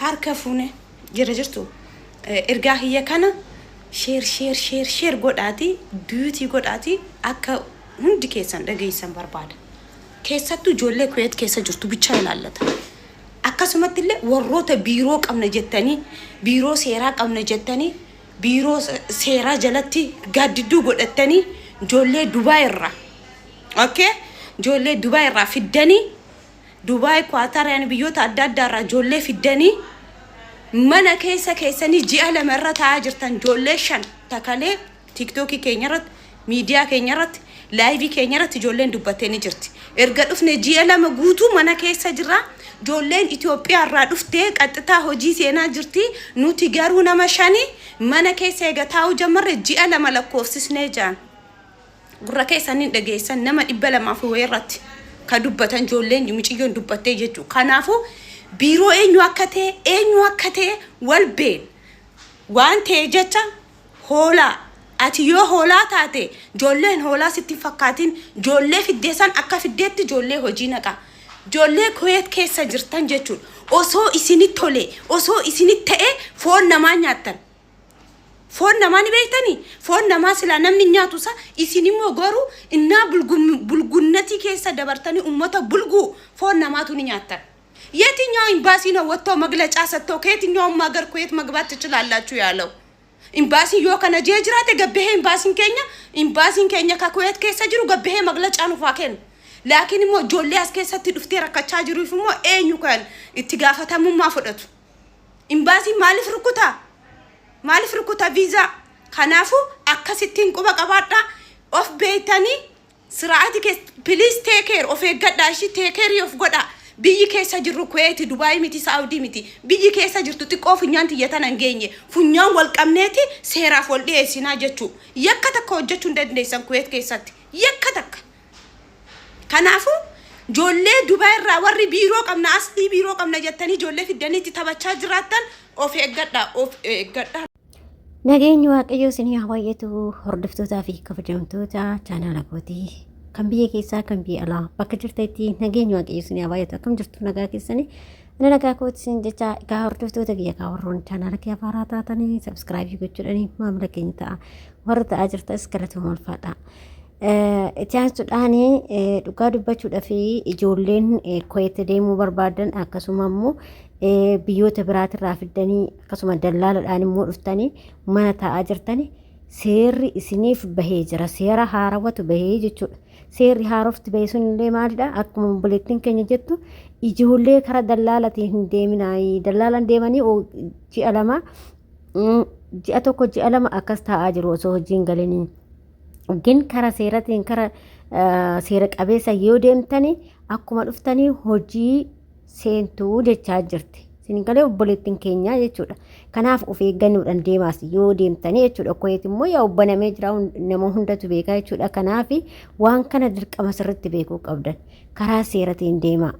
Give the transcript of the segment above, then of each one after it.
harka fuune jira jirtu ergaa hiyya kana sheer godhaati duutii godhaati akka hundi keessan dhageessan barbaada. Keessattuu ijoollee Kuwait keessa jirtu bichaa ilaallata. Akkasumatti illee warroota biiroo qabna jettanii biiroo seeraa qabna jettanii biiroo seeraa jalatti gaaddiduu godhattanii ijoollee Dubaay irraa ijoollee Dubaay irraa fiddanii Dubaay Kwaatariyaan biyyoota adda addaa irraa ijoollee fiddanii mana keessanii ji'a lama irra taa'aa jirtan ijoollee 5 takalee TikTok keenya irratti miidiyaa keenya irratti live keenya irratti ijoolleen dubbattanii jirti. Erga dhufne ji'a lama guutuu mana keessa jirra. Ijoolleen Itoophiyaa irraa dhuftee qaxxitaa hojii seenaa jirti. Nuti garuu nama 5 mana keessa eega taa'uu jammarre ji'a lama lakkoofsisnee jaan. Gurra keessaniin dhageessan nama 200 irratti ka dubbatan ijoolleen muciyyoon dubbattee jechuudha. Kanaafuu biiroo eenyu akka ta'e wal been waan ta'e jecha hoolaa ati yoo hoolaa taate ijoolleen hoolaa sitti fakkaatiin ijoollee fiddeessan akka fiddeetti ijoollee hojii naqa. Ijoollee Kuwait keessa jirtan jechuudha. Osoo isinit tole osoo isinit ta'e foon namaa nyaattan. Foon namaa ni beektanii? Foon namaa sila namni nyaatu isa isin immoo garuu innaa bulgunnati keessa dabartanii ummata bulguu foon namaatu ni nyaattan. የትኛው ኤምባሲ ነው ወጥቶ መግለጫ ሰጥቶ ከየትኛው ሀገር ኩዌት መግባት ትችላላችሁ ያለው? ኤምባሲ ዮ ከነ ጀጅራተ ገበሄ ኤምባሲን ኬኛ ከኩዌት ከሰ ጅሩ ገበሄ መግለጫ ነው ፋከን ላኪን ሞ ጆሌ አስከሰት ድፍቴ ረከቻ ጅሩ ፍሞ ኤኙ ካን ኢትጋፈተሙ ማፈደቱ ኤምባሲ ማልፍ ርኩታ ቪዛ ከናፉ አከሲቲን ቁበ ቀባዳ ኦፍ ቤተኒ ስርዓት ከ ፕሊዝ ቴክ ኬር ኦፍ ገዳሺ ቴክ ኬር ኦፍ ጎዳ biyyi keessa jirru Kuwait Dubai miti Saudi miti biyyi keessa jirtu xiqqoo funyaan tiyyatan angeenye funyaan wal qabneeti seeraaf wal dhiyeessinaa jechuu yakka takka hojjechuu hin dandeessan Kuwait keessatti yakka takka. Kanaafuu ijoollee Dubai irraa warri biiroo qabna asii biiroo qabna jettanii ijoollee fiddaniitti taphachaa jiraattan of eeggadhaa. Nageenyi Waaqayyoo isin haa baay'atu hordoftootaa fi kabajamtoota chaanaala kootii. Kan biyya keessaa kan biyya alaa bakka jirtetti nageenyi Waaqayyoo isin haa baay'atu akkam jirtu nagaa keessanii ana nagaa kooti isin jecha egaa hordoftoota kiyya kaa warroon chaanaala kiyya faaraa taatanii sabskiraaybii gochuudhaanii maamila keenya ta'a warra ta'aa jirtas galatooma ulfaadha. Itti aansuudhaan dhugaa dubbachuudhaa fi ijoolleen Kuwait deemuu barbaadan akkasuma immoo biyyoota biraatirraa fiddanii akkasuma dallaaladhaan immoo dhuftanii mana taa'aa jirtanii seerri isiniif bahee jira. Seera haarawatu bahee jechuudha. Seerri haarofti bahee sun illee maalidha? Akkuma obboleettiin keenya jettu ijoollee karaa dallaalatiin hin deeminaayi. Dallaalaan deemanii ji'a tokko ji'a lama akkas taa'aa jiru osoo hojiin galanii. Gin karaa seeratiin karaa seera qabeessa yoo deemtanii akkuma dhuftanii hojii seentuu jechaa jirti. Sinigalee obboleettiin keenya jechuudha. Kanaaf of eeggannoodhaan deemaas yoo deemtanii jechuudha. Kuwait immoo yaa obbanamee jira nama hundatu beekaa jechuudha. Kanaaf waan kana dirqama sirriitti beekuu qabdan. Karaa seeratiin deemaa.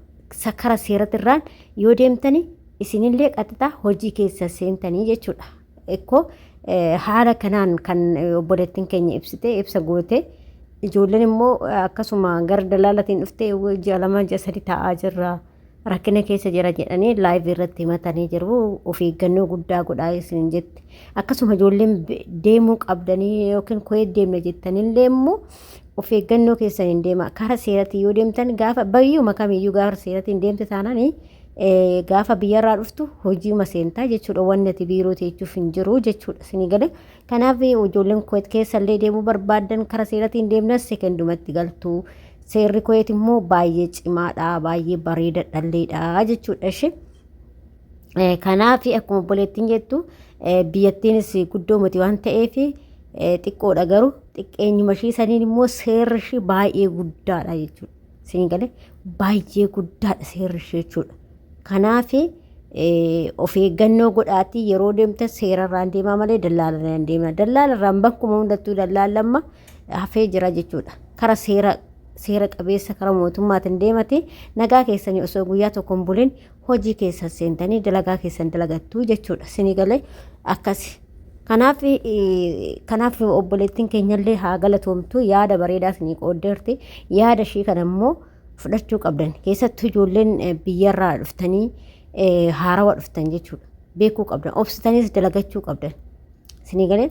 Karaa seeratirraan yoo deemtanii isinillee qaxxitaa hojii keessa seentanii jechuudha. Ekkoo haala kanaan kan obboleettiin keenya ibsa goote ijoolleen immoo akkasuma gara dallaalatiin dhuftee ji'a 2 ji'a 3 taa'aa jirra. Rakkina keessa jira jedhanii live irratti himatanii jiru. Of eeggannoo guddaa godhaa isin jetti. Akkasuma ijoolleen deemuu qabdanii yookiin Kuwait deemna jettanillee immoo of eeggannoo keessaniin deema. Karaa seeratiin yoo deemtan gaafa bayyuma kamiyyuu gaafa seeratiin deemte taananii gaafa biyyarraa dhuftu hojiima seentaa jechuudha. Wanni ati biiroo teechuuf hin jiru jechuudha. Sinigalee kanaaf ijoolleen Kuwait keessallee deemuu barbaadan karaa seeratiin deemnas sekendumatti galtu. Seerri Kuwait immoo baay'ee cimaadha, baay'ee bareeda dhalleedha jechuudha ishee. Kanaaf akkuma obboleettiin jettu biyyattiinis guddoo miti waan ta'eef xiqqoodha garuu xiqqeenyuma ishii saniin immoo seerri ishee baay'ee guddaadha jechuudha. Sinigalee baay'ee guddaadha seerri ishee jechuudha. Kanaaf of eeggannoo godhaatii yeroo deemtan seerarraan deemaa malee dallaalarraan deemaa. Dallaalarraan bakkuma hundattuu dallaalamma hafee jira jechuudha. Karaa seera qabeessa karaa mootummaatiin deemate nagaa keessanii osoo guyyaa tokko hin bulin hojii keessa seentanii dalagaa keessan dalagattuu jechuudha. Sinigalee akkasi. Kanaaf obboleettiin keenyallee haa galatoomtu yaada bareedaa isinii qooddeerti. Yaada ishii kana immoo fudhachuu qabdan. Keessattuu ijoolleen biyyarraa dhuftanii haarawaa dhuftan jechuudha. Beekuu qabdan. Obsitaniis dalagachuu qabdan. Isinii galee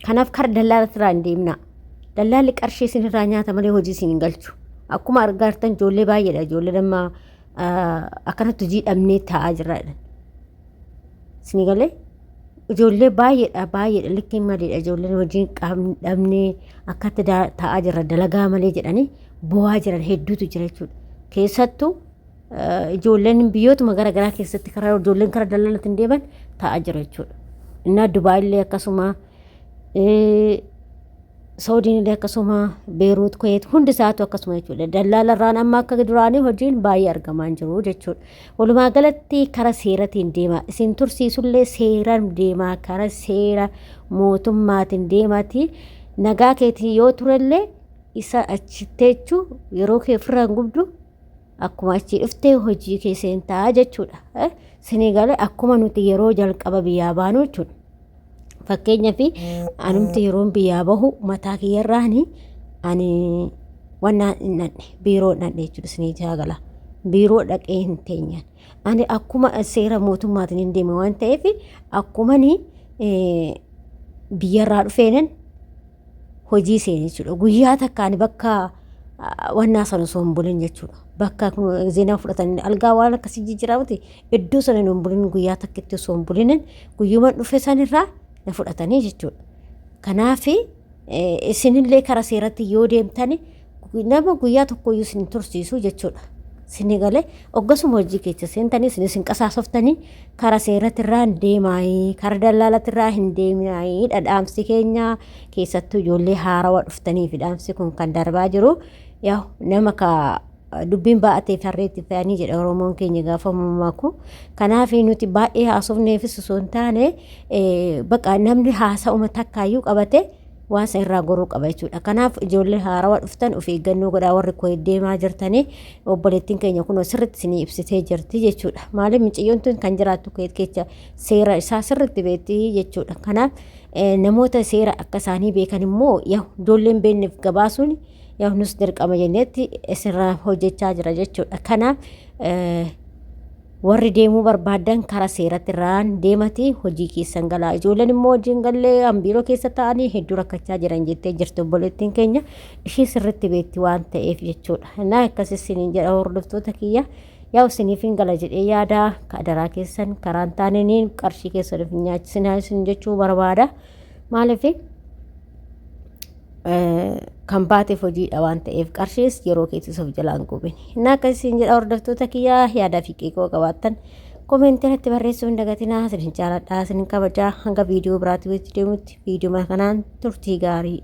kanaaf kara dallaalaa hin deemnaa. Dallaalli qarshii isinirraa nyaata malee hojii isin hin galchu. Akkuma argaartan ijoollee baay'eedha. Ijoollee nama akkanatti hojii dhabnee taa'aa jirra. Isinii galee ijoollee baay'eedha likkeen maleedha. Ijoolleen hojii dhabnee akkatti taa'aa jirra dalagaa malee jedhanii bu'aa jiran hedduutu jira jechuudha. Keessattuu ijoolleen biyyootuma garaagaraa keessatti ijoolleen kara dallaalatti deeman taa'aa jira jechuudha. Innaa Dubaayillee akkasuma Saawudiinillee akkasuma Beeruut Kuweet hundi isaatu akkasuma jechuudha. Dallaalarraan amma akka duraanii hojiin baay'ee argamaa jiru jechuudha. Walumaa galatti kara seeratiin deemaa. Isin tursiisullee seeraan deemaa. Kara seera mootummaatiin deemaati. Nagaa keetii yoo turellee isa achitteechuu yeroo kee ofirraan gubdu akkuma achi dhuftee hojii keessan ta'a jechuudha. Isinii galee akkuma nuti yeroo jalqaba biyyaa baanu jechuudha. Fakkeenyaaf anumti yeroon biyyaa bahu mataa kiyyarraani ani waan biiroo dhaqee jechuudha. Isinii jaagala biiroo dhaqee hin teenyaan ani akkuma seera mootummaatiin hin deeme waan ta'eef akkuma biyyarraa dhufeenan hojii seenee jechuudha. Guyyaa takkaan bakka wannaa sana osoo hin bulin jechuudha. Bakka zeenaa fudhatanii algaa waan akkasii jijjiiramuti iddoo sana hin bulin guyyaa takkitti osoo hin bulinin guyyuma dhufe sanirraa na fudhatanii jechuudha. Kanaaf isinillee kara seeratti yoo deemtani nama guyyaa tokkoyyuu isin tursiisu jechuudha. Isinii galee oggasuma hojii keessa seentanii isin qasaasoftanii kara seeratti irraa hin deemaayii kara dallaalatti irraa hin deemaayii dhaamsi keenya keessattuu ijoollee haarawaa dhuftanii fi dhaamsi kun kan darbaa jiru yaa nama dubbiin baatee farreetti fe'anii jedha Oromoon keenya gaafa mammaku. Kanaaf nuti baay'ee haasofneefis osoo hin taane bakka namni haasa'uma takkaayyuu qabate waan isa irraa goruu qaba jechuudha. Kanaaf ijoollee haarawaa dhuftan of eeggannoo godhaa warri Kuweet deemaa jirtanii obboleettiin keenya kun sirriitti isinii ibsitee jirti jechuudha. Maaliif mucayyoon tun kan jiraattu Kuweet keessa seera isaa sirriitti beekti jechuudha. Kanaaf namoota seera akka isaanii beekan immoo ijoolleen beekneef gabaasuun nus dirqama jenneetti isirraa hojjechaa jira jechuudha. Kanaaf warri deemuu barbaadan kara seeratti irraan deemati hojii keessan galaa. Ijoolleen immoo hojiin gallee biiroo keessa ta'anii hedduu rakkachaa jiran jettee jirtu obboleettiin keenya ishii sirriitti beekti waan ta'eef jechuudha. Innaa akkas isiniin jedha hordoftoota kiyya isiniif hin gala jedhee yaada kadaraa keessan karaan taaniniin qarshii keessan of nyaachisinaa isin jechuu barbaada. Maaliif kan baateef hojiidha waan ta'eef qarshiis yeroo keessis of jalaan gubini. Innaa akkasiin jedha hordoftoota kiyyaa yaadaa fi qiiqoo qabaattan koomeentii irratti barreessuu hin dagatinaa. Isin jaaladhaa isin kabajaa hanga viidiyoo biraatti walitti deemutti viidiyoo kanaan turtii gaarii.